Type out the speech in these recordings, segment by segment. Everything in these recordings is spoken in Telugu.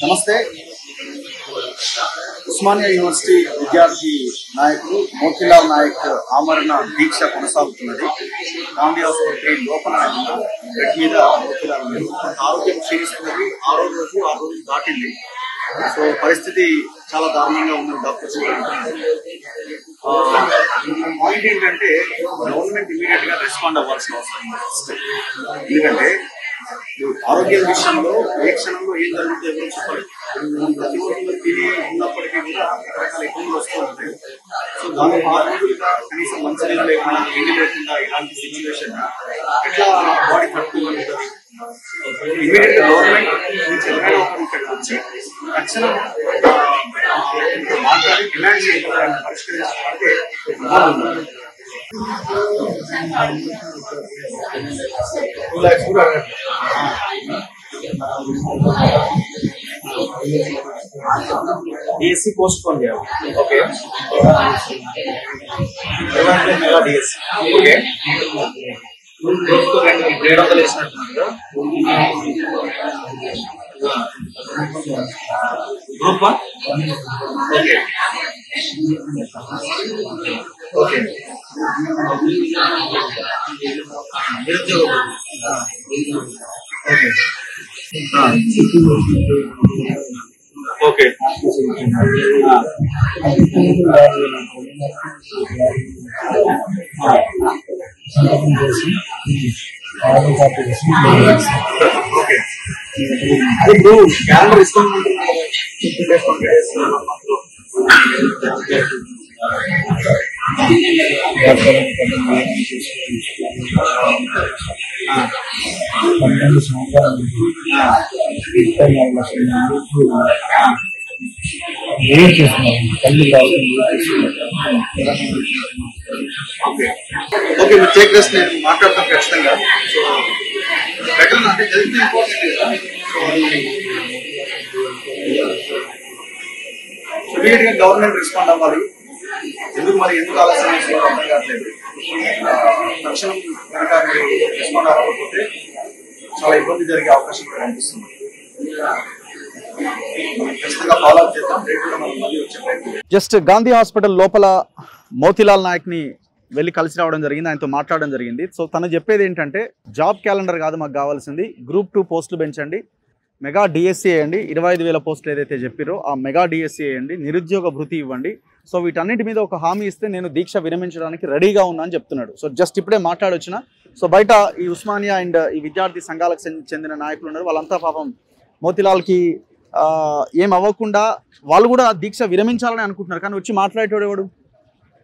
నమస్తే. ఉస్మానియా యూనివర్సిటీ విద్యార్థి నాయకులు మోతీలాల్ నాయక్ ఆమరణ దీక్ష కొనసాగుతున్నది. గాంధీ హాస్పిటల్ లోపల బెడ్ మీద మోతీలాల్ ఆరోగ్యం క్షీణిస్తున్నది. 6వ రోజు 6 రోజులు దాటింది. సో పరిస్థితి చాలా దారుణంగా ఉంది. డాక్టర్స్ పాయింట్ ఏంటంటే గవర్నమెంట్ ఇమీడియట్ గా రెస్పాండ్ అవ్వాల్సిన అవసరం ఉంది. ఎందుకంటే ఆరోగ్య విషయంలో ఏ క్షణంలో ఏం జరుగుతుందో ఎవరు చెప్పలేదు. ప్రతి రోజులు తిని ఉన్నప్పటికీ కూడా రకరకాల ఇబ్బందులు వస్తూ ఉంటాయి. సో దాని 6 రోజులుగా కనీసం మంచినీళ్ళు లేకుండా తిండి లేకుండా ఇలాంటి సిచ్యువేషన్ ఎట్లా బాడీ తట్టుకోగలుగుతుంది? ఇమీడియట్ గా గవర్నమెంట్ నుంచి ఎవరైనా ఒకరు ఇక్కడికి వచ్చి తక్షణం మాట్లాడి డిమాండ్ చేయడానికి పరిష్కరించడానికి DSC పోస్ట్పోన్ చేయాలి. Okay, mega DSC. Okay, group 200 వేసినట్టున్నారు. గ్రూప్ 1 ఓకే ఓకే నిరుద్యోగ ఓకే ఇప్పుడు క్యాలెండర్ ఇస్తాను. ఓకే, మీరు టేక్ రెస్ట్. నేను మాట్లాడతాను ఖచ్చితంగా. సో బెటర్ అంటే హెల్త్ ఇంపార్టెంట్. ఇమీడియట్ గా గవర్నమెంట్ రెస్పాండ్ అవ్వాలి. ఎందుకు ఆలస్యం చేస్తున్నారో అర్థం కావట్లేదు. తక్షణం కనుక మీరు రెస్పాండ్ అవ్వకపోతే చాలా ఇబ్బంది జరిగే అవకాశం కూడా కనిపిస్తుంది. జస్ట్ గాంధీ హాస్పిటల్ లోపల మోతీలాల్ నాయక్ ని వెళ్ళి కలిసి రావడం జరిగింది. ఆయనతో మాట్లాడడం జరిగింది. సో తను చెప్పేది ఏంటంటే జాబ్ క్యాలెండర్ కాదు మాకు కావాల్సింది, గ్రూప్ 2 పోస్టులు పెంచండి, మెగా డిఎస్సీ వేయండి, 25,000 పోస్టులు ఏదైతే చెప్పారో ఆ మెగా డిఎస్సీ వేయండి, నిరుద్యోగ భృతి ఇవ్వండి. సో వీటన్నిటి మీద ఒక హామీ ఇస్తే నేను దీక్ష విరమించడానికి రెడీగా ఉన్నా అని చెప్తున్నాడు. సో జస్ట్ ఇప్పుడే మాట్లాడొచ్చిన. సో బయట ఈ ఉస్మానియా అండ్ ఈ విద్యార్థి సంఘాలకు చెందిన నాయకులు ఉన్నారు. వాళ్ళంతా పాపం మోతీలాల్కి ఏం అవ్వకుండా వాళ్ళు కూడా దీక్ష విరమించాలని అనుకుంటున్నారు. కానీ వచ్చి మాట్లాడేటోడేవాడు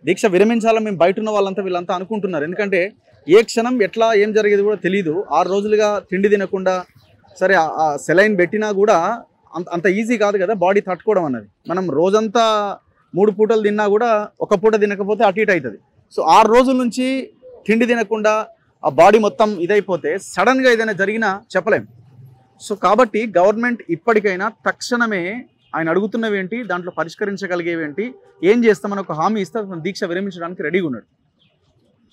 దీక్ష విరమించాలని మేము బయట ఉన్న వాళ్ళంతా వీళ్ళంతా అనుకుంటున్నారు. ఎందుకంటే ఏ క్షణం ఎట్లా ఏం జరిగేది కూడా తెలియదు. 6 రోజులుగా తిండి తినకుండా, సరే ఆ సెలైన్ పెట్టినా కూడా అంత ఈజీ కాదు కదా బాడీ తట్టుకోవడం అన్నది. మనం రోజంతా 3 పూటలు తిన్నా కూడా ఒక పూట తినకపోతే అటు ఇటు అవుతుంది. సో 6 రోజుల నుంచి తిండి తినకుండా ఆ బాడీ మొత్తం ఇదైపోతే సడన్గా ఏదైనా జరిగినా చెప్పలేం. సో కాబట్టి గవర్నమెంట్ ఇప్పటికైనా తక్షణమే ఆయన అడుగుతున్నవి ఏంటి, దాంట్లో పరిష్కరించగలిగేవేంటి, ఏం చేస్తామని ఒక హామీ ఇస్తే దీక్ష విరమించడానికి రెడీగా ఉన్నాడు.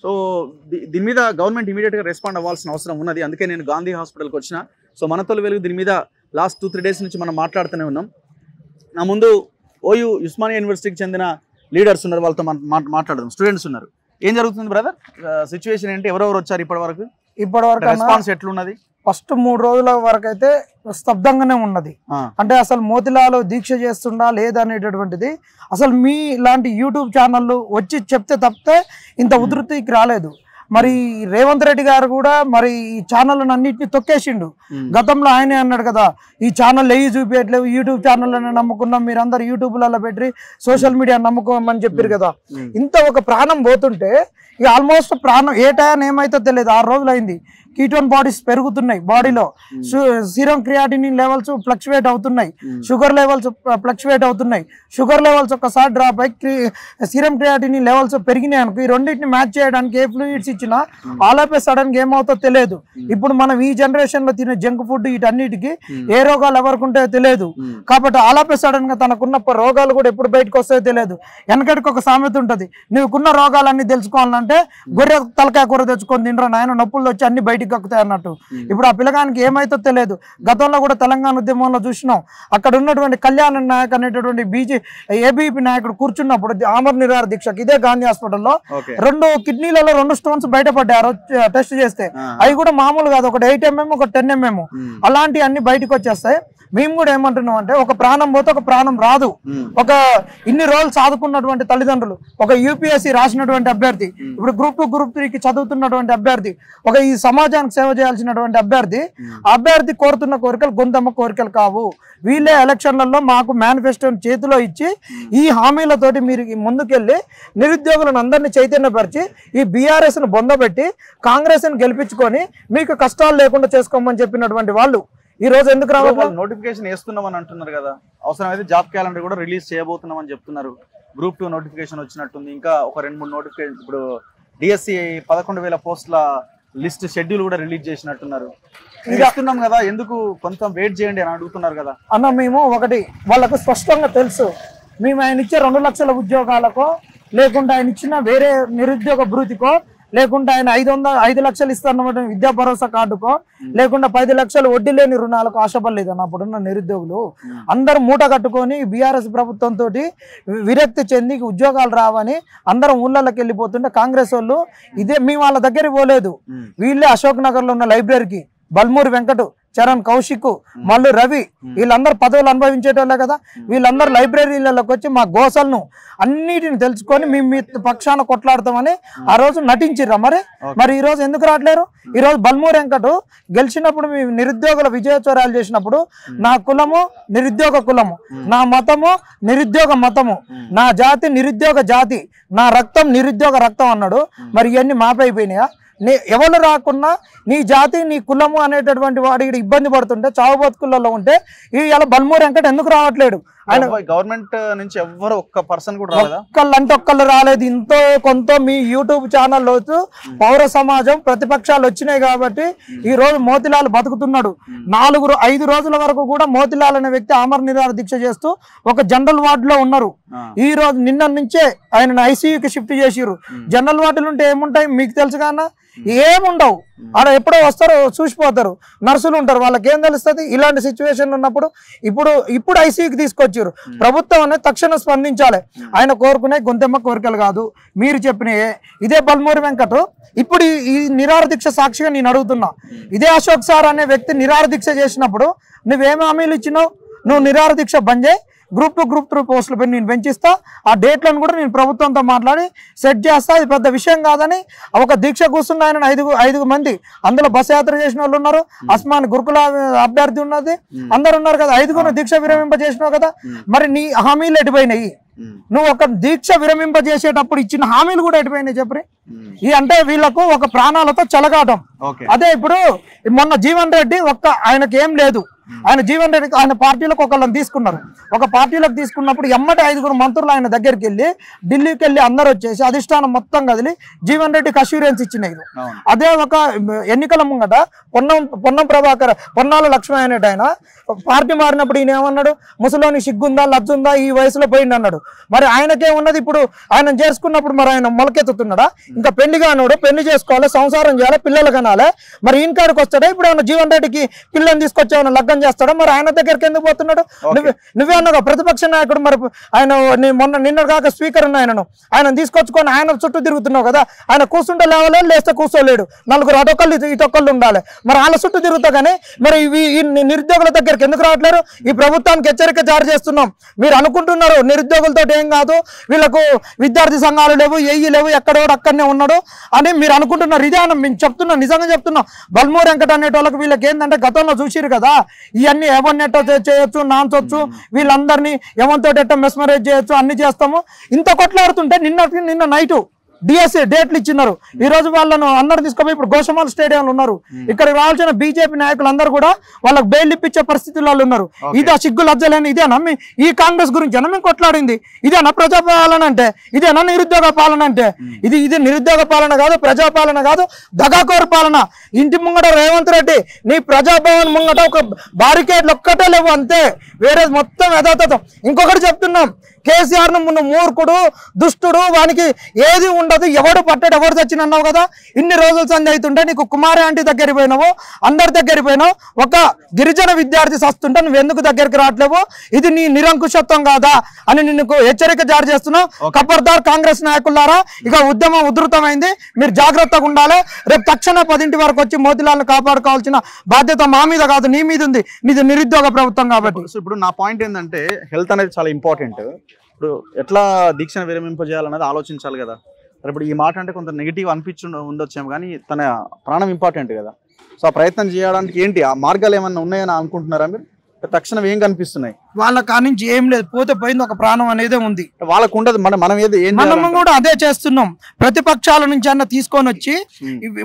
సో దీని మీద గవర్నమెంట్ ఇమీడియట్గా రెస్పాండ్ అవ్వాల్సిన అవసరం ఉన్నది. అందుకే నేను గాంధీ హాస్పిటల్కి వచ్చిన. సో మనతోలు వెలుగు దీని మీద లాస్ట్ 2-3 డేస్ నుంచి మనం మాట్లాడుతూనే ఉన్నాం. నా ముందు ఓయూ ఉస్మానియా యూనివర్సిటీకి చెందిన లీడర్స్ ఉన్నారు, వాళ్ళతో మాట్లాడదాం. స్టూడెంట్స్ ఉన్నారు. ఏం జరుగుతుంది బ్రదర్? సిచ్యువేషన్ ఏంటి? ఎవరెవరు వచ్చారు ఇప్పటివరకు? రెస్పాన్స్ ఎట్లున్నది? ఫస్ట్ 3 రోజుల వరకు అయితే స్తబ్దంగానే ఉన్నది. అంటే అసలు మోతీలాల్ దీక్ష చేస్తుండా లేదనేటటువంటిది అసలు మీ లాంటి యూట్యూబ్ ఛానళ్ళు వచ్చి చెప్తే తప్పితే ఇంత ఉధృతికి రాలేదు. మరి రేవంత్ రెడ్డి గారు కూడా మరి ఈ ఛానళ్ళను అన్నింటినీ తొక్కేసిండు. గతంలో ఆయనే అన్నాడు కదా, ఈ ఛానల్ ఏవి చూపించట్లేవు, యూట్యూబ్ ఛానళ్ళని నమ్ముకున్నాం, మీరందరూ యూట్యూబ్లలో పెట్టి సోషల్ మీడియా నమ్ముకోమని చెప్పారు కదా. ఇంత ఒక ప్రాణం పోతుంటే ఇక ఆల్మోస్ట్ ప్రాణం ఏ టైం ఏమైతే తెలియదు. 6 రోజులు అయింది. కీటోన్ బాడీస్ పెరుగుతున్నాయి బాడీలో, సీరం క్రియాటినిన్ లెవెల్స్ ఫ్లక్చువేట్ అవుతున్నాయి, షుగర్ లెవెల్స్ ఫ్లక్చువేట్ అవుతున్నాయి. షుగర్ లెవెల్స్ ఒకసారి డ్రాప్ అయ్యి సీరం క్రియాటినిన్ లెవెల్స్ పెరిగినాయి అనుకో, ఈ రెండింటిని మ్యాచ్ చేయడానికి ఏ ఫ్లూయిడ్స్ ఇచ్చినా ఆల్ ఆఫ్ ఏ సడన్ గా ఏమవుతుందో తెలియదు. ఇప్పుడు మనం ఈ జనరేషన్ లో తినే జంక్ ఫుడ్ వీటన్నిటికీ ఏ రోగాలు ఎవరికి ఉంటాయో తెలియదు. కాబట్టి ఆల్ ఆఫ్ ఏ సడన్ గా తనకున్న రోగాలు కూడా ఎప్పుడు బయటకు వస్తాయో తెలియదు. వెనకటికి ఒక సామెత ఉంటుంది, నువ్వుకున్న రోగాలన్నీ తెలుసుకోవాలంటే గొర్రె తలకాయ కూర తెచ్చుకొని తినరా నాయన, నొప్పులు వచ్చి అన్ని బయట బయటికి కక్కుతాయి అన్నట్టు. ఇప్పుడు ఆ పిల్లగానికి ఏమైతే తెలియదు. గతంలో కూడా తెలంగాణ ఉద్యమంలో చూసినాం, అక్కడ ఉన్నటువంటి కళ్యాణ నాయక్ అనేటటువంటి ఏబీపీ నాయకుడు కూర్చున్నప్పుడు ఆమర నిరాహార దీక్షకి ఇదే గాంధీ హాస్పిటల్లో 2 కిడ్నీలలో 2 స్టోన్స్ బయటపడ్డారు టెస్ట్ చేస్తే. అవి కూడా మామూలు కాదు, ఒకటి 8 mm ఒకటి 10 mm. అలాంటివి అన్ని బయటకు వచ్చేస్తాయి. మేము కూడా ఏమంటున్నాం అంటే ఒక ప్రాణం పోతే ఒక ప్రాణం రాదు. ఒక ఇన్ని రోజులు చదువుకున్నటువంటి తల్లిదండ్రులు, ఒక యూపీఎస్సీ రాసినటువంటి అభ్యర్థి, ఇప్పుడు గ్రూప్ 2 గ్రూప్ 3కి చదువుతున్నటువంటి అభ్యర్థి, ఒక ఈ సమాజానికి సేవ చేయాల్సినటువంటి అభ్యర్థి కోరుతున్న కోరికలు గొంతమ్మ కోరికలు కావు. వీళ్ళే ఎలక్షన్లలో మాకు మేనిఫెస్టోని చేతిలో ఇచ్చి ఈ హామీలతోటి మీరు ముందుకెళ్ళి నిరుద్యోగులను అందరినీ చైతన్యపరిచి ఈ బీఆర్ఎస్ను బొందబెట్టి కాంగ్రెస్ని గెలిపించుకొని మీకు కష్టాలు లేకుండా చేసుకోమని చెప్పినటువంటి వాళ్ళు ఈ రోజు ఎందుకు రావాలి? నోటిఫికేషన్ వేస్తున్నామని అంటున్నారు కదా, అవసరమైతే జాబ్ క్యాలెండర్ కూడా రిలీజ్ చేయబోతున్నామని చెప్తున్నారు. గ్రూప్ 2 నోటిఫికేషన్ వచ్చినట్టుంది, ఇంకా ఒక 2-3 నోటిఫికేషన్. ఇప్పుడు డిఎస్సి 11,000 పోస్టుల లిస్ట్ షెడ్యూల్ కూడా రిలీజ్ చేసినట్టున్నారు. ఇస్తున్నాం కదా, ఎందుకు కొంత వెయిట్ చేయండి అని అడుగుతున్నారు కదా అన్న. మేము ఒకటి వాళ్ళకు స్పష్టంగా తెలుసు, మేము ఆయన ఇచ్చే 2 లక్షల ఉద్యోగాలకో, లేకుంటే ఆయన ఇచ్చిన వేరే నిరుద్యోగ భృతికో, లేకుంటే ఆయన 5 లక్షలు ఇస్తున్న విద్యా భరోసా కార్డుకో, లేకుండా 10 లక్షలు వడ్డీ లేని రుణాలకు ఆశపడలేదు అన్న. అప్పుడున్న నిరుద్యోగులు అందరూ మూట కట్టుకొని బీఆర్ఎస్ ప్రభుత్వంతో విరక్తి చెంది ఉద్యోగాలు రావని అందరం ఊళ్ళకి వెళ్ళిపోతుంటే కాంగ్రెస్ వాళ్ళు ఇదే మేము వాళ్ళ దగ్గరికి పోలేదు. వీళ్ళే అశోక్ నగర్ లో ఉన్న లైబ్రరీకి బల్మూరి వెంకటు, చరణ్ కౌశిక్, మల్లు రవి వీళ్ళందరూ పదవులు అనుభవించేటోళ్ళే కదా. వీళ్ళందరూ లైబ్రరీలలోకి వచ్చి మా గోసలను అన్నిటిని తెలుసుకొని మేము మీ పక్షాన కొట్లాడతామని ఆ రోజు నటించిర్రా. మరి ఈ రోజు ఎందుకు రావట్లేరు? ఈ రోజు బల్మూరి వెంకటు గెలిచినప్పుడు మీ నిరుద్యోగుల విజయోత్సవాలు చేసినప్పుడు నా కులము నిరుద్యోగ కులము, నా మతము నిరుద్యోగ మతము, నా జాతి నిరుద్యోగ జాతి, నా రక్తం నిరుద్యోగ రక్తం అన్నాడు. మరి ఇవన్నీ మాపైపోయినాయా? ఎవరు రాకున్నా నీ జాతి నీ కులము అనేటటువంటి వాడు ఇక్కడ ఇబ్బంది పడుతుంటే చావు బతుకులలో ఉంటే ఇలా బల్మూరి వెంకట ఎందుకు రావట్లేడు? ఆయన గవర్నమెంట్ నుంచి ఎవరు ఒక్క పర్సన్ కూడా రాలేదా? ఒక్కళ్ళు రాలేదు. ఇంతో కొంత మీ యూట్యూబ్ ఛానల్లో పౌర సమాజం ప్రతిపక్షాలు వచ్చినాయి కాబట్టి ఈ రోజు మోతిలాల్ బతుకుతున్నాడు. 4-5 రోజుల వరకు కూడా మోతిలాల్ అనే వ్యక్తి ఆమర నిరాహార దీక్ష చేస్తూ ఒక జనరల్ వార్డులో ఉన్నారు. ఈ రోజు నిన్న నుంచే ఆయన ఐసీయూకి షిఫ్ట్ చేసిరు. జనరల్ వార్డులు ఉంటే ఏముంటాయి మీకు తెలుసు కదా, ఏముండవు. ఆడ ఎప్పుడో వస్తారు చూసిపోతారు, నర్సులు ఉంటారు, వాళ్ళకి ఏం తెలుస్తుంది? ఇలాంటి సిచ్యువేషన్ ఉన్నప్పుడు ఇప్పుడు ఐసీయూకి తీసుకొచ్చారు. ప్రభుత్వం అనేది తక్షణం స్పందించాలి. ఆయన కోరుకునే గొంతెమ్మ కోరికలు కాదు, మీరు చెప్పినయే. ఇదే బల్మూరి వెంకటు ఇప్పుడు ఈ నిరాహార దీక్ష సాక్షిగా నేను అడుగుతున్నా, ఇదే అశోక్ సార్ అనే వ్యక్తి నిరాహార దీక్ష చేసినప్పుడు నువ్వేమి హామీలు ఇచ్చినావు? నువ్వు నిరాహార దీక్ష బంద్ చేయి, గ్రూప్ 2 గ్రూప్ 3 పోస్టులు నేను పెంచిస్తా, ఆ డేట్లను కూడా నేను ప్రభుత్వంతో మాట్లాడి సెట్ చేస్తా, అది పెద్ద విషయం కాదని ఒక దీక్ష కూర్చున్న ఆయన 5 మంది, అందులో బస్ యాత్ర చేసిన వాళ్ళు ఉన్నారు, అస్మాన్ గురుకుల అభ్యర్థి ఉన్నది, అందరు ఉన్నారు కదా. 5 దీక్ష విరమింపజేసినావు కదా. మరి నీ హామీలు ఎటుపోయినాయి? నువ్వు ఒక దీక్ష విరమింపజేసేటప్పుడు ఇచ్చిన హామీలు కూడా ఎటుపోయినాయి చెప్పరి? ఈ అంటే వీళ్ళకు ఒక ప్రాణాలతో చెలగాటం. అదే ఇప్పుడు మొన్న జీవన్ రెడ్డి ఆయనకి ఏం లేదు, ఆయన జీవన్ రెడ్డి ఆయన పార్టీలకు ఒకళ్ళని తీసుకున్నారు. ఒక పార్టీలకు తీసుకున్నప్పుడు ఎమ్మటి 5 మంత్రులు ఆయన దగ్గరికి వెళ్ళి ఢిల్లీకి వెళ్ళి అందరూ వచ్చేసి అధిష్టానం మొత్తం కదిలి జీవన్ రెడ్డికి అష్యూరెన్స్ ఇచ్చినాయి. అదే ఒక ఎన్నికల ముంగట పొన్నం ప్రభాకర్, పొన్నాల లక్ష్మణ్ అనేట ఆయన పార్టీ మారినప్పుడు ఈయన ఏమన్నాడు? ముసలోని సిగ్గుందా లజ్జుందా ఈ వయసులో పోయింది అన్నాడు. మరి ఆయనకే ఉన్నది ఇప్పుడు ఆయన చేసుకున్నప్పుడు మరి ఆయన మొలకెత్తుతున్నాడా? ఇంకా పెళ్లి కానోడు పెళ్లి చేసుకోవాలి, సంసారం చేయాలి, పిల్లలు కనాలి. మరి ఈయన కాడికి వస్తాడా? ఇప్పుడు ఏమన్నా జీవన్ రెడ్డికి పిల్లని తీసుకొచ్చేమన్నా లగ్గం చేస్తాడా? మరి ఆయన దగ్గరికి ఎందుకు పోతున్నాడు? నువ్వే అన్నావు ప్రతిపక్ష నాయకుడు. మరి ఆయన నిన్న కాక స్పీకర్ ఉన్న ఆయన తీసుకొచ్చుకొని ఆయన చుట్టూ తిరుగుతున్నావు కదా. ఆయన కూర్చుంటే లేవలేదు, లేస్తే కూర్చోలేడు. 4 అటొక్కళ్ళు ఇటొక్కళ్ళు ఉండాలి. మరి వాళ్ళ చుట్టూ తిరుగుతా కానీ మరి ఈ నిరుద్యోగుల దగ్గరికి ఎందుకు రావట్లేరు? ఈ ప్రభుత్వానికి హెచ్చరిక జారీ చేస్తున్నాం. మీరు అనుకుంటున్నారు నిరుద్యోగులతో ఏం కాదు, వీళ్ళకు విద్యార్థి సంఘాలు లేవు, లేవు, ఎక్కడోడు అక్కడనే ఉన్నాడు అని మీరు అనుకుంటున్నారు. ఇదే అని మేము చెప్తున్నాం, నిజంగా చెప్తున్నాం. బల్మూరి వెంకట అనేటోళ్ళకి వీళ్ళకి ఏంటంటే గతంలో చూసిరు కదా, ఇవన్నీ ఎవరిని ఎట్టో చేయొచ్చు, నాన్చొచ్చు, వీళ్ళందరినీ ఎవరితో ఎట్టో మెస్మరైజ్ చేయొచ్చు, అన్ని చేస్తాము. ఇంత కొట్లాడుతుంటే నిన్న నైటు డిఎస్సీ డేట్లు ఇచ్చినారు. ఈ రోజు వాళ్ళను అందరు తీసుకుపోయి ఇప్పుడు గోషమాల్ స్టేడియంలో ఉన్నారు. ఇక్కడ రావాల్సిన బీజేపీ నాయకులు అందరూ కూడా వాళ్ళకి బెయిల్ ఇప్పించే పరిస్థితుల్లో ఉన్నారు. ఇదే సిగ్గు లజ్జలేని ఇదేనా ఈ కాంగ్రెస్ గురించి మేము కొట్లాడింది? ఇదేనా ప్రజాపాలన అంటే? ఇదేనా నిరుద్యోగ పాలన అంటే? ఇది నిరుద్యోగ పాలన కాదు, ప్రజాపాలన కాదు, దగాకోరు పాలన. ఇంటి ముంగట రేవంత్ రెడ్డి నీ ప్రజాభవన్ ముంగట ఒక బారికేడ్లు ఒక్కటే లేవు అంతే, వేరే మొత్తం యథాతథం. ఇంకొకటి చెప్తున్నాం, కేసీఆర్ ను మూర్ఖుడు, దుష్టుడు, వానికి ఏది ఉండదు, ఎవడు పట్టాడు, ఎవరు చచ్చిన అన్నావు కదా. ఇన్ని రోజులు సంధి అవుతుంటే నీకు కుమారి ఆంటీ దగ్గరికి పోయినావు, అందరి దగ్గరికి పోయినావు. ఒక గిరిజన విద్యార్థి సస్తుంటే నువ్వు ఎందుకు దగ్గరికి రావట్లేవు? ఇది నీ నిరంకుశత్వం కాదా అని నిన్ను హెచ్చరిక జారీ చేస్తున్నావు. ఖబర్దార్ కాంగ్రెస్ నాయకులారా, ఇక ఉద్యమం ఉధృతమైంది, మీరు జాగ్రత్తగా ఉండాలి. రేపు తక్షణ 10 వరకు వచ్చి మోతిలాల్ని కాపాడుకోవాల్సిన బాధ్యత మా మీద కాదు, నీ మీద ఉంది. నీది నిరుద్యోగ ప్రభుత్వం కాబట్టి. ఇప్పుడు నా పాయింట్ ఏంటంటే హెల్త్ అనేది చాలా ఇంపార్టెంట్. ఇప్పుడు ఎట్లా దీక్షను విరమింపజేయాలన్నది ఆలోచించాలి కదా. ఇప్పుడు ఈ మాట అంటే కొంత నెగిటివ్ ఉండొచ్చేమో, కానీ తన ప్రాణం ఇంపార్టెంట్ కదా. సో ఆ ప్రయత్నం చేయడానికి ఏంటి ఆ మార్గాలు ఏమన్నా ఉన్నాయని అనుకుంటున్నారా మీరు? తక్షణం ఏం కనిపిస్తున్నాయి? వాళ్ళ కానించి ఏం లేదు, పోతే పోయింది, ఒక ప్రాణం అనేది ఉంది. వాళ్ళకు ఉండదు, మనం కూడా అదే చేస్తున్నాం. ప్రతిపక్షాల నుంచి అన్న తీసుకొని వచ్చి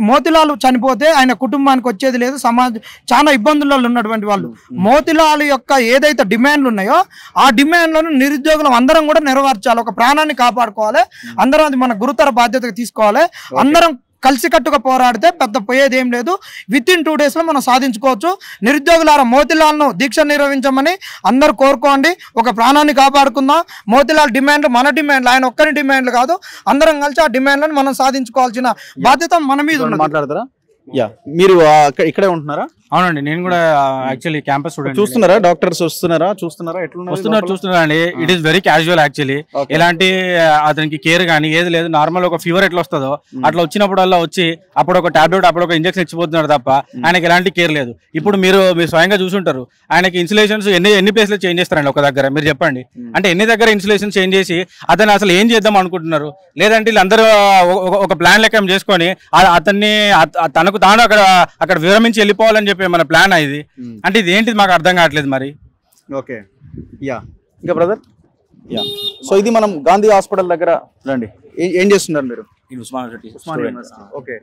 మోతిలాల్ చనిపోతే ఆయన కుటుంబానికి వచ్చేది లేదు, సమాజం చాలా ఇబ్బందులలో ఉన్నటువంటి వాళ్ళు. మోతిలాల్ యొక్క ఏదైతే డిమాండ్లు ఉన్నాయో ఆ డిమాండ్లను నిరుద్యోగులు అందరం కూడా నెరవేర్చాలి. ఒక ప్రాణాన్ని కాపాడుకోవాలి, అందరం అది మన గురుతర బాధ్యతగా తీసుకోవాలి. అందరం కలిసికట్టుగా పోరాడితే పెద్ద పోయేది ఏం లేదు. విత్ ఇన్ 2 days లో మనం సాధించుకోవచ్చు. నిరుద్యోగులారా, మోతిలాల్ను దీక్ష నిర్వహించమని అందరూ కోరుకోండి. ఒక ప్రాణాన్ని కాపాడుకుందాం. మోతిలాల్ డిమాండ్లు మన డిమాండ్లు, ఆయన ఒక్కరి డిమాండ్లు కాదు. అందరం కలిసి ఆ డిమాండ్లను మనం సాధించుకోవాల్సిన బాధ్యత మన మీద ఉంది. మాట్లాడతారా? మీరు ఇక్కడే ఉంటున్నారా? అవునండి, నేను కూడా యాక్చువల్లీ క్యాంపస్ స్టూడెంట్. చూస్తున్నారా డాక్టర్స్ వస్తున్నారా? చూస్తున్నారు అండి. It is very casual actually. ఎలాంటి అతనికి కేర్ కానీ ఏది లేదు. నార్మల్ ఒక ఫీవర్ ఎట్లా వస్తుందో అట్లా వచ్చినప్పుడల్లా వచ్చి అప్పుడు ఒక టాబ్లెట్, అప్పుడు ఒక ఇంజక్షన్ ఇచ్చిపోతున్నారు తప్ప ఆయనకి ఎలాంటి కేర్ లేదు. ఇప్పుడు మీరు స్వయంగా చూసుంటారు, ఆయనకి ఇన్సులేషన్స్ ఎన్ని ప్లేస్లో చేంజ్ చేస్తారండి ఒక దగ్గర? మీరు చెప్పండి. అంటే ఎన్ని దగ్గర ఇన్సులేషన్ చేంజ్ చేసి అతను అసలు ఏం చేద్దాం అనుకుంటున్నారు? లేదంటే వీళ్ళందరూ ఒక ప్లాన్ లెక్క చేసుకొని అతన్ని తనకు తాను అక్కడ విరమించి వెళ్ళిపోవాలని చెప్పి మన ప్లాన్ ఇది. అంటే ఇది ఏంటిది మాకు అర్థం కావట్లేదు మరి. ఓకే, ఇంకా బ్రదర్. సో ఇది మనం గాంధీ హాస్పిటల్ దగ్గర రండి. ఏం చేస్తున్నారు మీరు? ఓకే,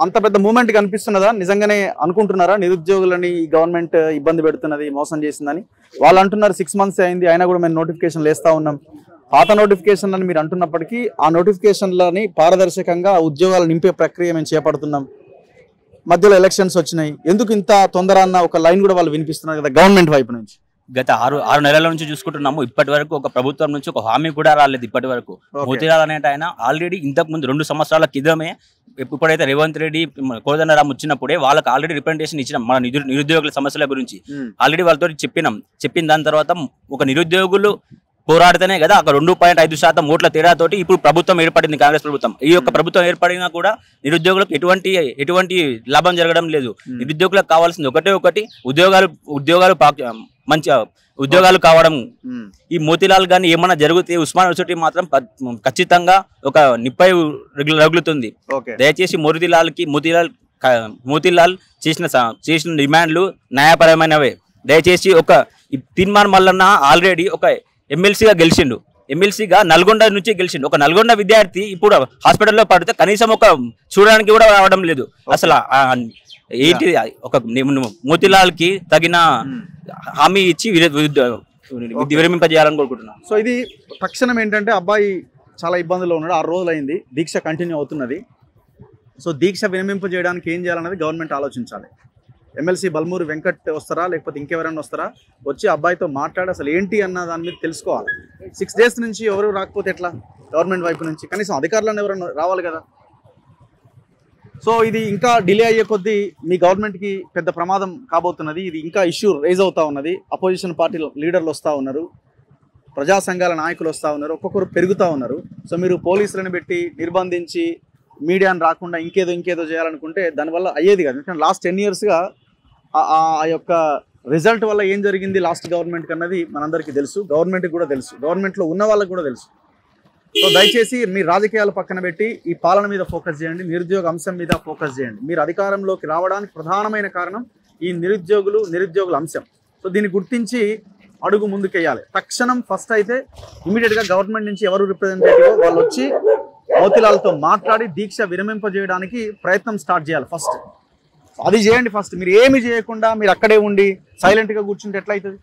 అంత పెద్ద మూమెంట్ కనిపిస్తున్నదా? నిజంగానే అనుకుంటున్నారా నిరుద్యోగులని గవర్నమెంట్ ఇబ్బంది పెడుతున్నది, మోసం చేసిందని? వాళ్ళు అంటున్నారు 6 months అయింది, అయినా కూడా మేము నోటిఫికేషన్లు వేస్తా ఉన్నాం. పాత నోటిఫికేషన్లని మీరు అంటున్నప్పటికీ ఆ నోటిఫికేషన్లని పారదర్శకంగా ఉద్యోగాలు నింపే ప్రక్రియ మేము చేపడుతున్నాం. మధ్యలో ఎలక్షన్స్ వచ్చినాయి, ఎందుకు ఇంత తొందర అన్న ఒక లైన్ కూడా వాళ్ళు వినిపిస్తున్నారు కదా గవర్నమెంట్ వైపు నుంచి. గత 6 నెలల నుంచి చూసుకుంటున్నాము. ఇప్పటి వరకు ఒక ప్రభుత్వం నుంచి ఒక హామీ కూడా రాలేదు. ఇప్పటి వరకు మోతిలాల్ అనేట ఆయన ఆల్రెడీ ఇంతకు ముందు 2 సంవత్సరాల క్రితమే, ఎప్పుడైతే రేవంత్ రెడ్డి, కోదండరాం వచ్చినప్పుడే వాళ్ళకి ఆల్రెడీ రిప్రజెంటేషన్ ఇచ్చినాం మన నిరుద్యోగుల సమస్యల గురించి. ఆల్రెడీ వాళ్ళతో చెప్పిన దాని తర్వాత ఒక నిరుద్యోగులు పోరాడితేనే కదా అక్కడ 2.5% ఓట్ల తేడాతోటి ఇప్పుడు ప్రభుత్వం ఏర్పడింది, కాంగ్రెస్ ప్రభుత్వం. ఈ యొక్క ప్రభుత్వం ఏర్పడినా కూడా నిరుద్యోగులకు ఎటువంటి లాభం జరగడం లేదు. నిరుద్యోగులకు కావాల్సింది ఒకటి ఉద్యోగాలు మంచి ఉద్యోగాలు కావడం. ఈ మోతిలాల్ గాని ఏమన్నా జరిగితే ఉస్మాన్ యూనివర్సిటీ మాత్రం ఖచ్చితంగా ఒక నిప్పై రగులుతుంది. దయచేసి మోతిలాల్ చేసిన డిమాండ్లు న్యాయపరమైనవే. దయచేసి ఒక తీర్మాన్ మల్లన్న ఆల్రెడీ ఒక ఎమ్మెల్సీగా గెలిచిండు, ఎమ్మెల్సీగా నల్గొండ నుంచి గెలిచిండు. ఒక నల్గొండ విద్యార్థి ఇప్పుడు హాస్పిటల్లో పడితే కనీసం ఒక చూడడానికి కూడా రావడం లేదు. అసలు ఏంటి ఒక మోతిలాల్ కి తగిన హామీ ఇచ్చి విరమింపజేయాలని కోరుకుంటున్నాను. సో ఇది తక్షణం ఏంటంటే అబ్బాయి చాలా ఇబ్బందుల్లో ఉన్నాడు, 6 రోజులు అయింది, దీక్ష కంటిన్యూ అవుతున్నది. సో దీక్ష విరమింపజేయడానికి ఏం చేయాలన్నది గవర్నమెంట్ ఆలోచించాలి. ఎమ్మెల్సీ బల్మూరి వెంకట్ వస్తారా, లేకపోతే ఇంకెవరైనా వస్తారా, వచ్చి అబ్బాయితో మాట్లాడి అసలు ఏంటి అన్న దాని మీద తెలుసుకోవాలి. 6 days నుంచి ఎవరు రాకపోతే ఎట్లా? గవర్నమెంట్ వైపు నుంచి కనీసం అధికారులను ఎవరైనా రావాలి కదా. సో ఇది ఇంకా డిలే అయ్యే కొద్దీ మీ గవర్నమెంట్కి పెద్ద ప్రమాదం కాబోతున్నది. ఇది ఇంకా ఇష్యూ రైజ్ అవుతా ఉన్నది. అపోజిషన్ పార్టీ లీడర్లు వస్తూ ఉన్నారు, ప్రజా సంఘాల నాయకులు వస్తూ ఉన్నారు, ఒక్కొక్కరు పెరుగుతూ ఉన్నారు. సో మీరు పోలీసులను పెట్టి నిర్బంధించి మీడియాను రాకుండా ఇంకేదో చేయాలనుకుంటే దానివల్ల అయ్యేది కాదు. ఎందుకంటే లాస్ట్ 10 yearsగా ఆ యొక్క రిజల్ట్ వల్ల ఏం జరిగింది లాస్ట్ గవర్నమెంట్కి అన్నది మనందరికీ తెలుసు, గవర్నమెంట్కి కూడా తెలుసు, గవర్నమెంట్లో ఉన్న వాళ్ళకి కూడా తెలుసు. సో దయచేసి మీ రాజకీయాలు పక్కన పెట్టి ఈ పాలన మీద ఫోకస్ చేయండి, నిరుద్యోగ అంశం మీద ఫోకస్ చేయండి. మీరు అధికారంలోకి రావడానికి ప్రధానమైన కారణం ఈ నిరుద్యోగుల అంశం. సో దీన్ని గుర్తించి అడుగు ముందుకెయ్యాలి. తక్షణం ఫస్ట్ అయితే ఇమీడియట్గా గవర్నమెంట్ నుంచి ఎవరు రిప్రజెంటేటివ్ వాళ్ళు వచ్చి మోతిలాల్తో మాట్లాడి దీక్ష విరమింపజేయడానికి ప్రయత్నం స్టార్ట్ చేయాలి. ఫస్ట్ అది చేయండి. ఫస్ట్ మీరు ఏమి చేయకుండా మీరు అక్కడే ఉండి సైలెంట్గా కూర్చుంటే ఎట్లయితుంది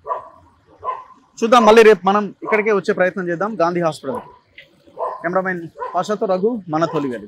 చూద్దాం. మళ్ళీ రేపు మనం ఇక్కడికే వచ్చే ప్రయత్నం చేద్దాం గాంధీ హాస్పిటల్. కెమెరామెన్ పాషాతో రఘు, మన తొలిగలి.